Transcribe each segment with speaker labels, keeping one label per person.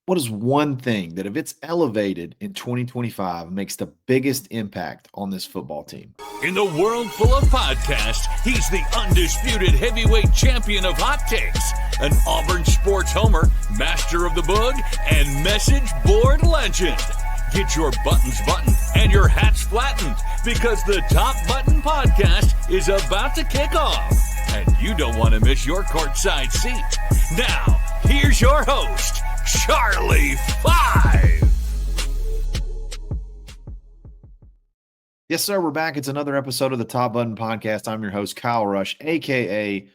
Speaker 1: What is one thing that if it's elevated in 2025 makes the biggest impact on this football team?
Speaker 2: In the world full of podcasts, he's the undisputed heavyweight champion of hot takes, an Auburn sports homer, master of the boog, and message board legend. Get your buttons buttoned and your hats flattened because the Top Button Podcast is about to kick off. And you don't want to miss your courtside seat. Now, here's your host, Charlie Five.
Speaker 1: Yes, sir. We're back. It's another episode of the Top Button Podcast. I'm your host, Kyle Rush, a.k.a.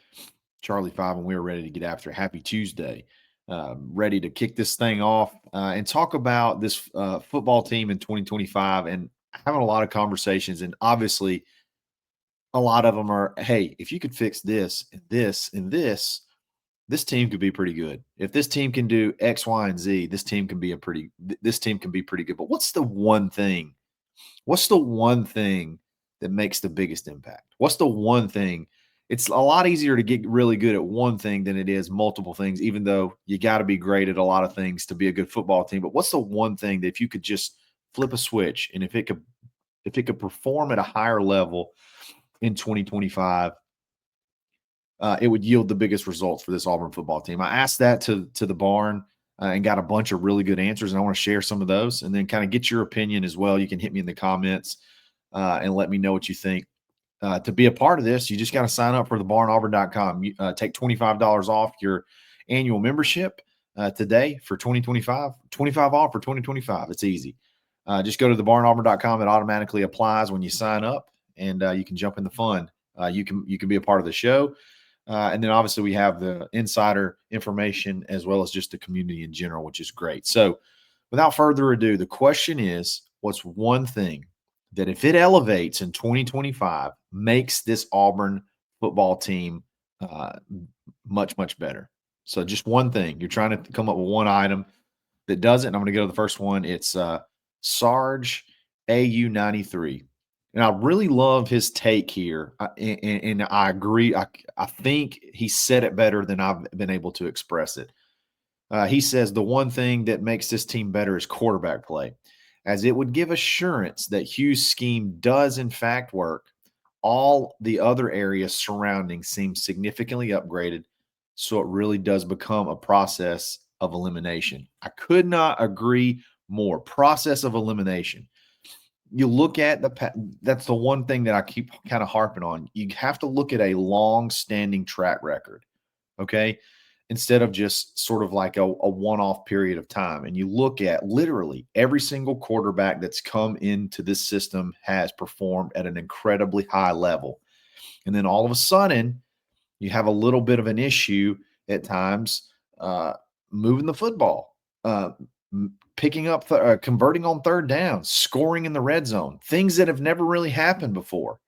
Speaker 1: Charlie Five, and we are ready to get after it. Happy Tuesday. Ready to kick this thing off and talk about this football team in 2025 and having a lot of conversations. And obviously, a lot of them are, hey, if you could fix this and this and this team could be pretty good. If this team can do X, Y, and Z, this team can be pretty good. But what's the one thing? What's the one thing that makes the biggest impact? What's the one thing? It's a lot easier to get really good at one thing than it is multiple things, even though you got to be great at a lot of things to be a good football team. But what's the one thing that if you could just flip a switch and if it could perform at a higher level in 2025, it would yield the biggest results for this Auburn football team? I asked that to the barn and got a bunch of really good answers, and I want to share some of those and then kind of get your opinion as well. You can hit me in the comments and let me know what you think. To be a part of this, you just got to sign up for thebarnauburn.com. Take $25 off your annual membership today for 2025, 25 off for 2025. It's easy. Just go to thebarnauburn.com. It automatically applies when you sign up, and you can jump in the fun. You can be a part of the show. And then obviously we have the insider information as well as just the community in general, which is great. So without further ado, the question is, what's one thing that if it elevates in 2025 makes this Auburn football team much, much better? So just one thing. You're trying to come up with one item that does it. And I'm going to go to the first one. It's Sarge AU93. And I really love his take here, and I agree. I think he said it better than I've been able to express it. He says the one thing that makes this team better is quarterback play, as it would give assurance that Hugh's scheme does in fact work. All the other areas surrounding seem significantly upgraded, so it really does become a process of elimination. I could not agree more. Process of elimination. You look at that's the one thing that I keep kind of harping on. You have to look at a long-standing track record, okay, instead of just sort of like a one-off period of time. And you look at literally every single quarterback that's come into this system has performed at an incredibly high level. And then all of a sudden, you have a little bit of an issue at times moving the football, picking up, converting on third down, scoring in the red zone, things that have never really happened before.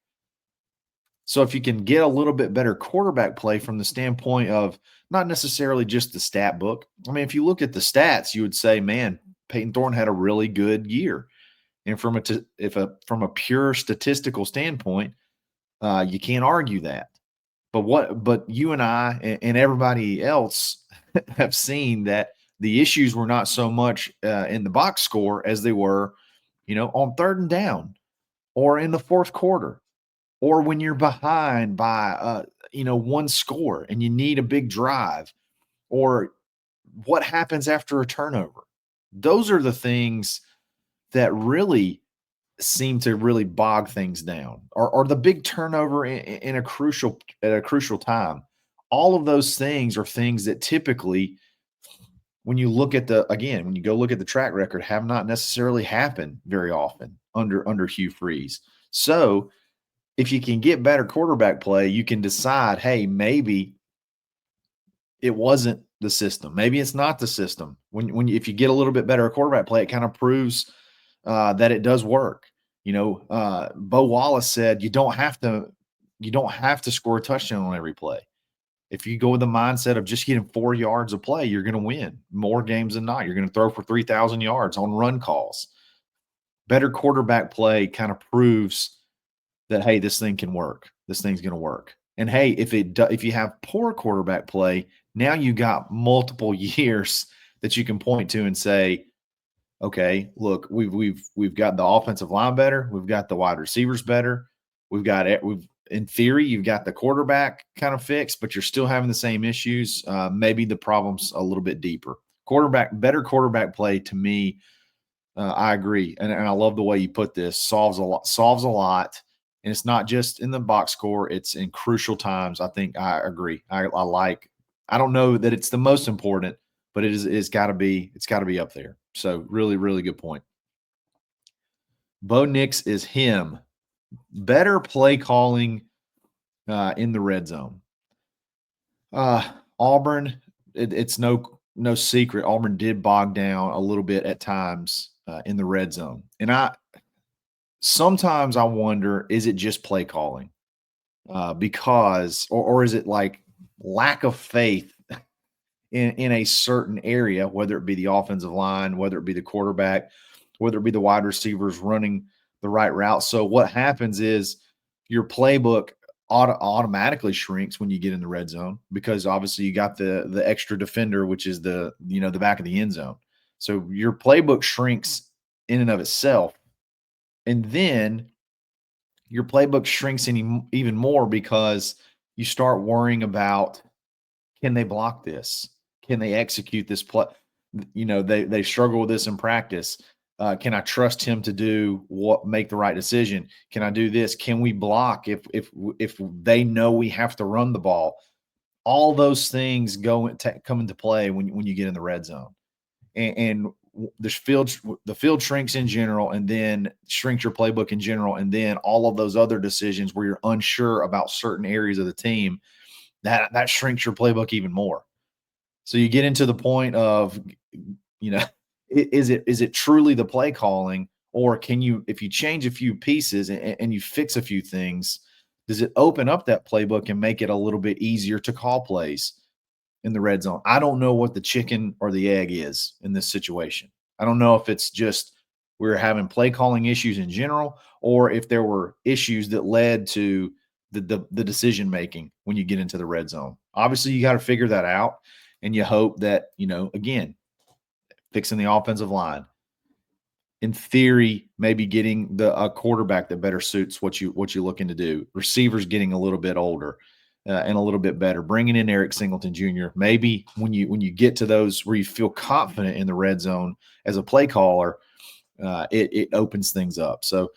Speaker 1: So if you can get a little bit better quarterback play from the standpoint of not necessarily just the stat book. I mean, if you look at the stats, you would say, man, Peyton Thorne had a really good year. And from a pure statistical standpoint, you can't argue that. But you and I and everybody else have seen that the issues were not so much in the box score as they were, on third and down or in the fourth quarter or when you're behind by, one score and you need a big drive or what happens after a turnover. Those are the things that really seem to really bog things down or the big turnover at a crucial time. All of those things are things that typically – when you look at when you go look at the track record, have not necessarily happened very often under Hugh Freeze. So if you can get better quarterback play, you can decide, hey, maybe it wasn't the system. Maybe it's not the system. If you get a little bit better at quarterback play, it kind of proves that it does work. Bo Wallace said you don't have to score a touchdown on every play. If you go with the mindset of just getting 4 yards of play, you're going to win more games than not. You're going to throw for 3,000 yards on run calls. Better quarterback play kind of proves that, hey, this thing can work. This thing's going to work. And, hey, if you have poor quarterback play, now you got multiple years that you can point to and say, okay, look, we've got the offensive line better, we've got the wide receivers better, we've in theory you've got the quarterback kind of fixed, but you're still having the same issues. Maybe the problem's a little bit deeper. Better quarterback play to me. I agree, and I love the way you put this. Solves a lot, and it's not just in the box score; it's in crucial times. I think I agree. I like. I don't know that it's the most important, but it is. It's got to be. It's got to be up there. So really, really good point. Bo Nix is him. Better play calling in the red zone. Auburn. It's no secret. Auburn did bog down a little bit at times in the red zone, and sometimes I wonder, is it just play calling? Because or is it like lack of faith in a certain area, whether it be the offensive line, whether it be the quarterback, whether it be the wide receivers running the right route. So what happens is your playbook automatically shrinks when you get in the red zone, because obviously you got the extra defender, which is the back of the end zone. So your playbook shrinks in and of itself. And then your playbook shrinks even more because you start worrying about, can they block this? Can they execute this play? They struggle with this in practice. Can I trust him to make the right decision? Can I do this? Can we block if they know we have to run the ball? All those things come into play when you get in the red zone, and the field shrinks in general, and then shrinks your playbook in general, and then all of those other decisions where you're unsure about certain areas of the team, that shrinks your playbook even more. So you get into the point of, is it truly the play calling, or can you, if you change a few pieces and you fix a few things, does it open up that playbook and make it a little bit easier to call plays in the red zone? I don't know what the chicken or the egg is in this situation. I don't know if it's just we're having play calling issues in general, or if there were issues that led to the decision making when you get into the red zone. Obviously, you got to figure that out, and you hope that, again, fixing the offensive line, in theory, maybe getting a quarterback that better suits what you're looking to do. Receivers getting a little bit older and a little bit better. Bringing in Eric Singleton Jr. Maybe when you get to those where you feel confident in the red zone as a play caller, it opens things up. So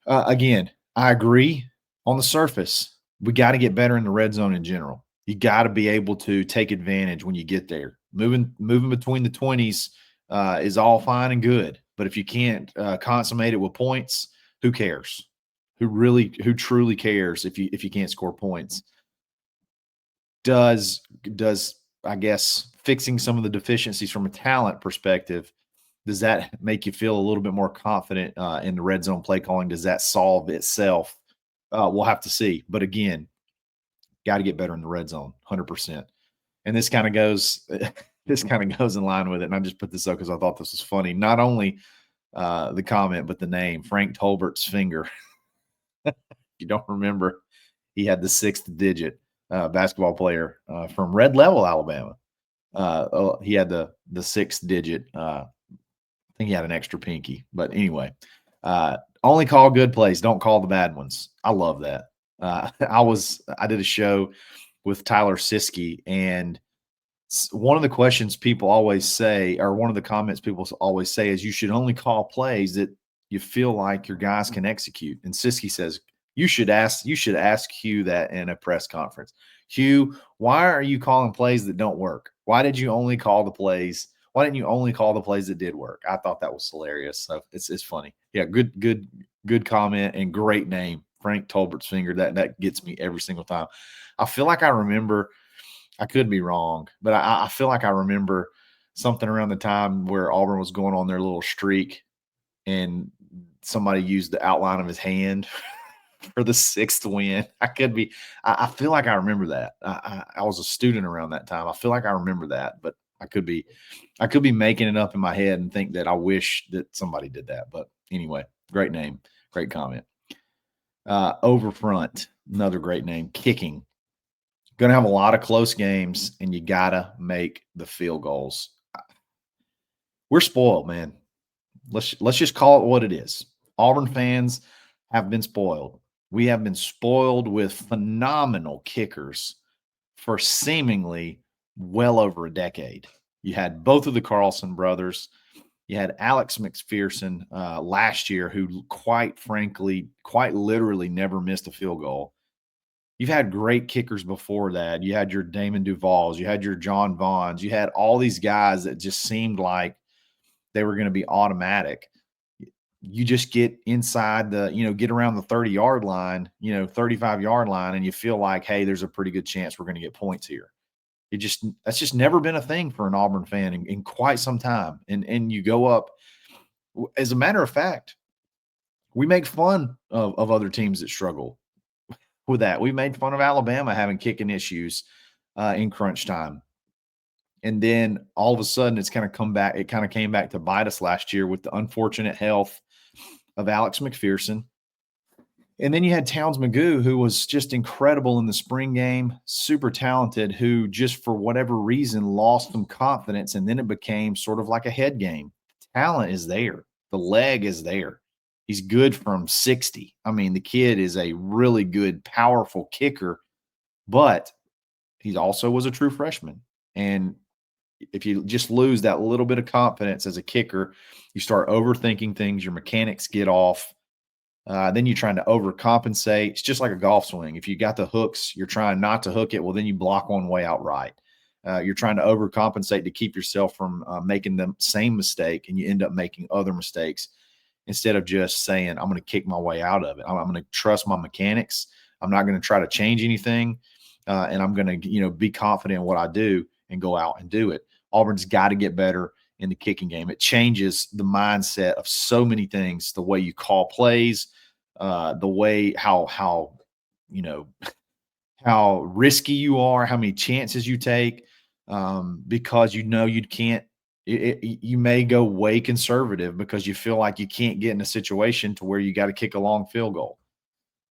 Speaker 1: again, I agree. On the surface, we got to get better in the red zone in general. You got to be able to take advantage when you get there. Moving between the 20s is all fine and good, but if you can't consummate it with points, who cares? Who truly cares if you can't score points? Does I guess fixing some of the deficiencies from a talent perspective, does that make you feel a little bit more confident in the red zone play calling? Does that solve itself? We'll have to see. But again, got to get better in the red zone, 100%. And this kind of goes in line with it. And I just put this up because I thought this was funny. Not only the comment, but the name, Frank Tolbert's finger. You don't remember, he had the 6th digit basketball player from Red Level, Alabama. He had the 6th digit. I think he had an extra pinky. But anyway, only call good plays. Don't call the bad ones. I love that. I did a show with Tyler Siskey, and one of the questions people always say, or one of the comments people always say, is you should only call plays that you feel like your guys can execute. And Siskey says, you should ask Hugh that in a press conference. Hugh, why are you calling plays that don't work? Why didn't you only call the plays that did work? I thought that was hilarious. So it's funny. Yeah, good comment and great name, Frank Tolbert's finger. That gets me every single time. I feel like I remember, I could be wrong, but I feel like I remember something around the time where Auburn was going on their little streak, and somebody used the outline of his hand for the 6th win. I feel like I remember that. I was a student around that time. I feel like I remember that, but I could be making it up in my head and think that I wish that somebody did that. But anyway, great name, great comment. Overfront, another great name. Kicking. Going to have a lot of close games, and you got to make the field goals. we're spoiled, man. Let's just call it what it is. Auburn fans have been spoiled. We have been spoiled with phenomenal kickers for seemingly well over a decade. You had both of the Carlson brothers. You had Alex McPherson last year, who quite frankly, quite literally never missed a field goal. You've had great kickers before that. You had your Damon Duvals, you had your John Vaughns, you had all these guys that just seemed like they were going to be automatic. You just get inside get around the 30-yard line, 35-yard line, and you feel like, hey, there's a pretty good chance we're going to get points here. That's just never been a thing for an Auburn fan in quite some time. And you go up. As a matter of fact, we make fun of other teams that struggle with that. We made fun of Alabama having kicking issues in crunch time. And then all of a sudden it's kind of come back. It kind of came back to bite us last year with the unfortunate health of Alex McPherson. And then you had Towns Magoo, who was just incredible in the spring game, super talented, who just for whatever reason lost some confidence. And then it became sort of like a head game. Talent is there. The leg is there. He's good from 60. I mean, the kid is a really good, powerful kicker, but he also was a true freshman. And if you just lose that little bit of confidence as a kicker, you start overthinking things, your mechanics get off. Then you're trying to overcompensate. It's just like a golf swing. If you got the hooks, you're trying not to hook it. Well, then you block one way outright. You're trying to overcompensate to keep yourself from making the same mistake, and you end up making other mistakes instead of just saying, I'm going to kick my way out of it. I'm going to trust my mechanics. I'm not going to try to change anything. And I'm going to, be confident in what I do and go out and do it. Auburn's got to get better in the kicking game. It changes the mindset of so many things, the way you call plays, the way how risky you are, how many chances you take, because you can't. You may go way conservative because you feel like you can't get in a situation to where you got to kick a long field goal.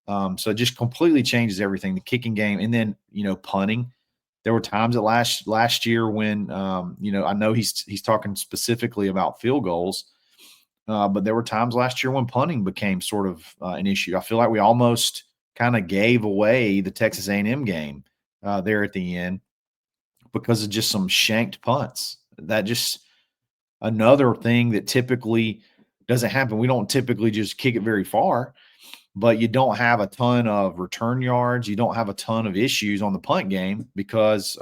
Speaker 1: So it just completely changes everything, the kicking game. And then, punting. There were times that last year when, I know he's talking specifically about field goals, but there were times last year when punting became sort of an issue. I feel like we almost kind of gave away the Texas A&M game there at the end because of just some shanked punts. That just another thing that typically doesn't happen. We don't typically just kick it very far, but you don't have a ton of return yards. You don't have a ton of issues on the punt game because,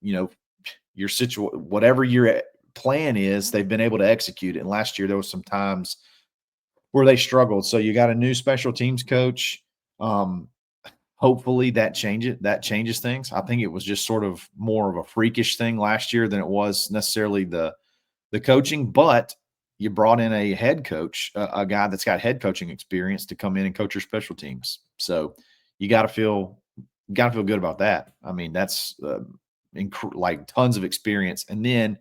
Speaker 1: your whatever your plan is, they've been able to execute it. And last year there was some times where they struggled. So you got a new special teams coach. Hopefully that changes things. I think it was just sort of more of a freakish thing last year than it was necessarily the coaching, but you brought in a head coach, a guy that's got head coaching experience to come in and coach your special teams. So you got to feel good about that. I mean, that's like tons of experience. And then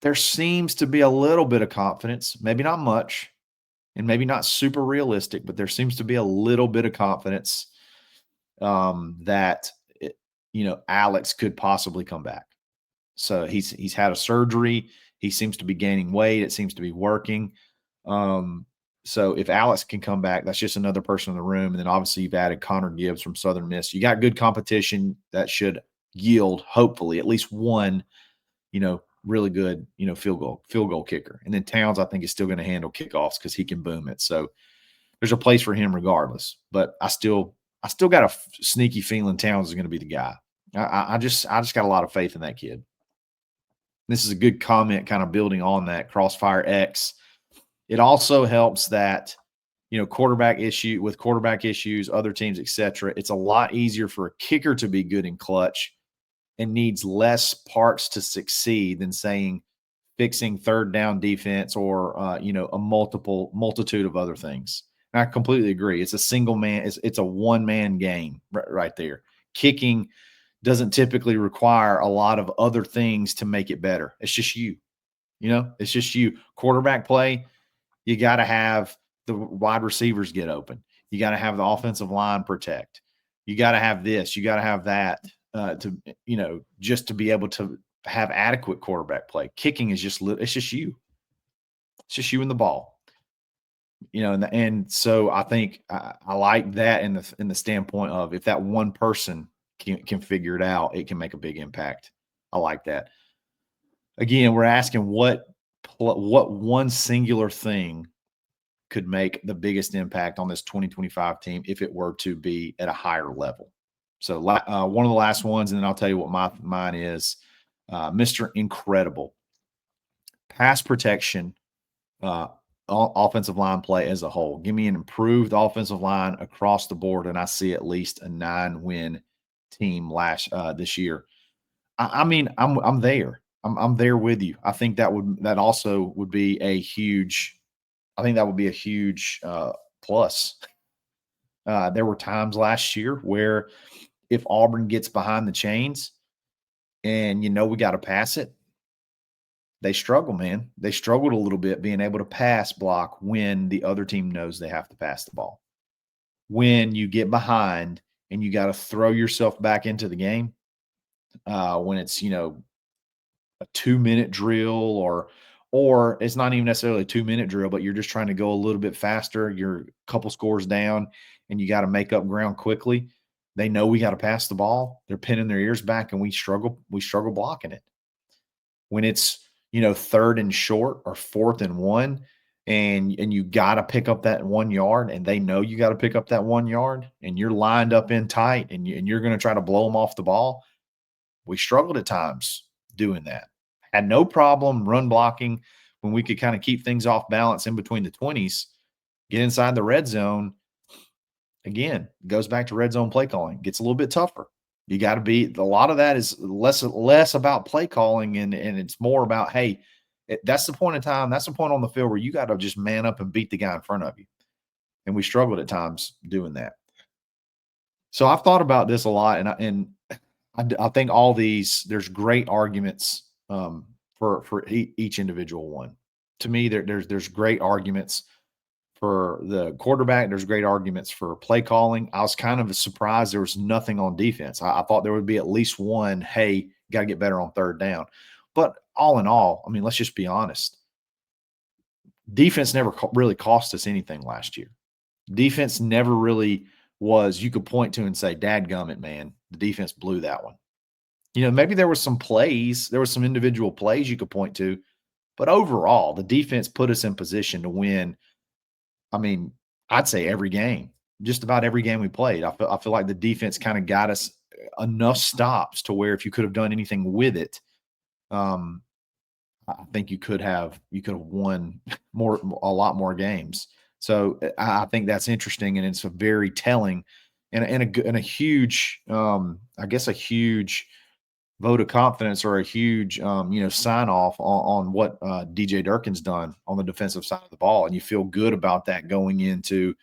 Speaker 1: there seems to be a little bit of confidence, maybe not much and maybe not super realistic, but there seems to be a little bit of confidence that, Alex could possibly come back. So he's had a surgery. He seems to be gaining weight. It seems to be working. So if Alex can come back, that's just another person in the room. And then obviously you've added Connor Gibbs from Southern Miss. You got good competition that should yield, hopefully, at least one, really good, field goal kicker. And then Towns, I think, is still going to handle kickoffs because he can boom it. So there's a place for him regardless. But I still got a sneaky feeling Towns is going to be the guy. I just got a lot of faith in that kid. This is a good comment kind of building on that Crossfire X. It also helps that, quarterback issues, other teams, etc. It's a lot easier for a kicker to be good in clutch and needs less parts to succeed than saying fixing third down defense or, a multitude of other things. And I completely agree. It's a single man. It's a one-man game right there. Kicking doesn't typically require a lot of other things to make it better. It's just you. It's just you. Quarterback play, you got to have the wide receivers get open. You got to have the offensive line protect. You got to have this. You got to have that to just to be able to have adequate quarterback play. Kicking is it's just you. It's just you and the ball. And so I think I like that in the standpoint of if that one person can figure it out, it can make a big impact. I like that. Again, we're asking what one singular thing could make the biggest impact on this 2025 team if it were to be at a higher level. So one of the last ones, and then I'll tell you what mine is. Mr. Incredible. Pass protection, offensive line play as a whole. Give me an improved offensive line across the board, and I see at least a 9-win team this year. I mean, I'm there. I'm there with you. I think that also would be a huge. I think that would be a huge plus. There were times last year where if Auburn gets behind the chains and we got to pass it, they struggle, man. They struggled a little bit being able to pass block when the other team knows they have to pass the ball. When you get behind and you got to throw yourself back into the game, when it's, a 2-minute drill or it's not even necessarily a 2-minute drill, but you're just trying to go a little bit faster. You're a couple scores down and you got to make up ground quickly. They know we got to pass the ball. They're pinning their ears back and we struggle blocking it. When it's, 3rd and short or 4th and 1 and you got to pick up that 1 yard and they know you got to pick up that 1 yard and you're lined up in tight and you're going to try to blow them off the ball. We struggled at times doing that. Had no problem run blocking when we could kind of keep things off balance in between the 20s, get inside the red zone. Again, goes back to red zone play calling. Gets a little bit tougher. You got to be – a lot of that is less about play calling and it's more about, hey, that's the point in time. That's the point on the field where you got to just man up and beat the guy in front of you. And we struggled at times doing that. So I've thought about this a lot, and I think all these, there's great arguments for each individual one. To me, there's great arguments for the quarterback. There's great arguments for play calling. I was kind of surprised there was nothing on defense. I thought there would be at least one, hey, got to get better on 3rd down. But all in all, I mean, let's just be honest. Defense never really cost us anything last year. Defense never really was, you could point to and say, dadgummit, man, the defense blew that one. Maybe there were some plays, there were some individual plays you could point to, but overall, the defense put us in position to win. I mean, I'd say every game, just about every game we played. I feel like the defense kind of got us enough stops to where if you could have done anything with it, I think you could have won a lot more games. So I think that's interesting, and it's a very telling and a huge, I guess, a huge vote of confidence or a huge, sign off on what DJ Durkin's done on the defensive side of the ball, and you feel good about that going into,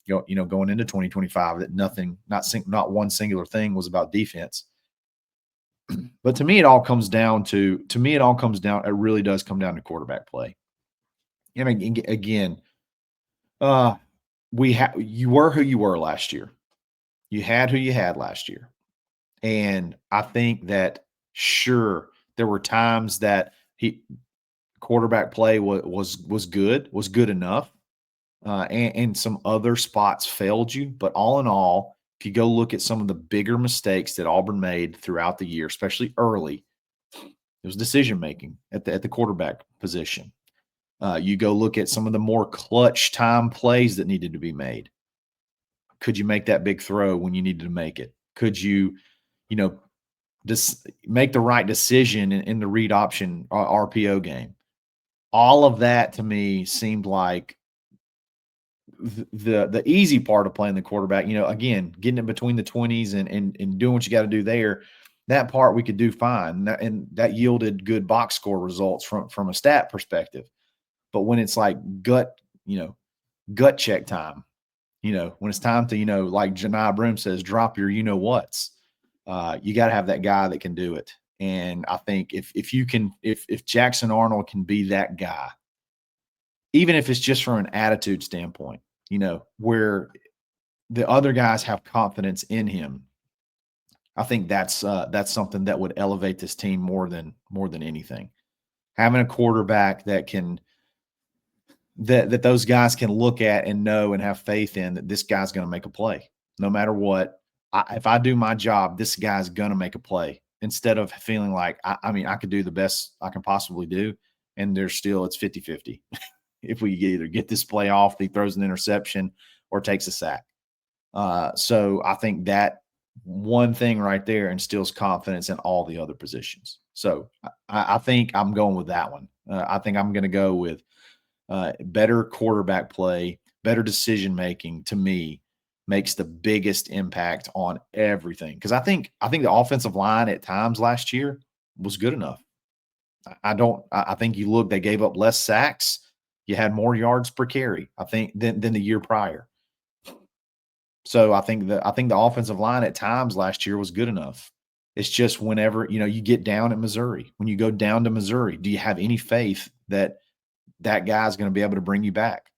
Speaker 1: going into 2025. That not one singular thing was about defense. But to me, it really does come down to quarterback play. And again, you were who you were last year. You had who you had last year. And I think that, sure, there were times that quarterback play was good enough, and some other spots failed you. But all in all, if you go look at some of the bigger mistakes that Auburn made throughout the year, especially early, it was decision making at the quarterback position. You go look at some of the more clutch time plays that needed to be made. Could you make that big throw when you needed to make it? Could you, just make the right decision in the read option RPO game? All of that to me seemed like the easy part of playing the quarterback. Again, getting in between the 20s and doing what you got to do there. That part we could do fine, and that yielded good box score results from a stat perspective. But when it's like gut check time, when it's time to, like Janai Broom says, drop your whats, you got to have that guy that can do it. And I think if Jackson Arnold can be that guy, even if it's just from an attitude standpoint, where the other guys have confidence in him, I think that's something that would elevate this team more than anything. Having a quarterback that can that those guys can look at and know and have faith in that this guy's going to make a play no matter what. If I do my job, this guy's going to make a play, instead of feeling like, I mean, I could do the best I can possibly do, and there's still, it's 50-50. If we either get this play off, he throws an interception or takes a sack. So I think that one thing right there instills confidence in all the other positions. So I think I'm going with that one. I think I'm going to go with better quarterback play, better decision making. To me, makes the biggest impact on everything, because I think the offensive line at times last year was good enough. I think you look, they gave up less sacks. You had more yards per carry, I think, than the year prior. So I think the offensive line at times last year was good enough. It's just whenever, you get down at Missouri, when you go down to Missouri, do you have any faith that that guy's going to be able to bring you back?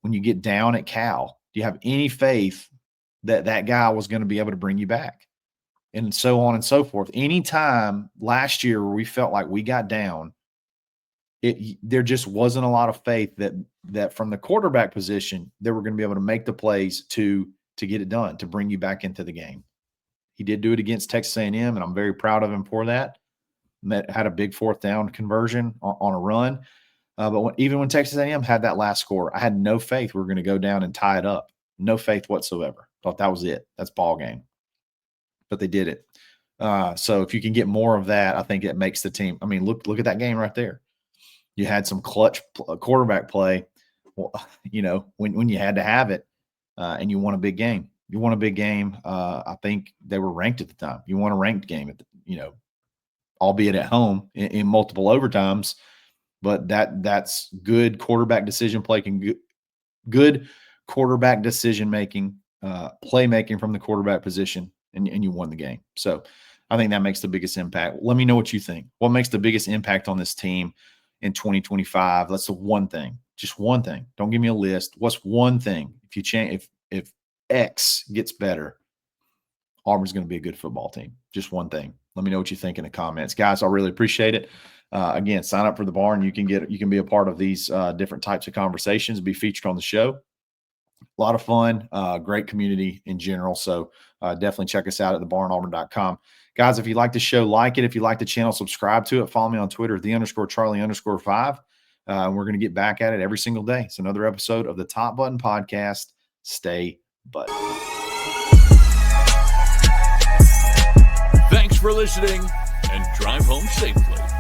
Speaker 1: When you get down at Cal, do you have any faith that that guy was going to be able to bring you back? And so on and so forth. Anytime last year where we felt like we got down, there just wasn't a lot of faith that from the quarterback position, they were going to be able to make the plays to get it done, to bring you back into the game. He did do it against Texas A&M, and I'm very proud of him for that. Had a big fourth down conversion on a run. But even when Texas A&M had that last score, I had no faith we were going to go down and tie it up. No faith whatsoever. Thought that was it. That's ball game. But they did it. So if you can get more of that, I think it makes the team. I mean, look at that game right there. You had some clutch quarterback play, when you had to have it, and you won a big game. You won a big game. I think they were ranked at the time. You won a ranked game albeit at home in multiple overtimes. But that's good quarterback decision making, good quarterback decision making, playmaking from the quarterback position, and you won the game. So I think that makes the biggest impact. Let me know what you think. What makes the biggest impact on this team in 2025? That's the one thing. Just one thing. Don't give me a list. What's one thing? If you change, if X gets better, Auburn's going to be a good football team. Just one thing. Let me know what you think in the comments, guys. I really appreciate it. Again, sign up for the Barn. You can be a part of these different types of conversations, be featured on the show. A lot of fun, great community in general. So definitely check us out at thebarnauburn.com. Guys, if you like the show, like it. If you like the channel, subscribe to it. Follow me on Twitter, @the_Charlie_5. And we're going to get back at it every single day. It's another episode of the Top Button Podcast. Stay buttoned.
Speaker 2: Thanks for listening, and drive home safely.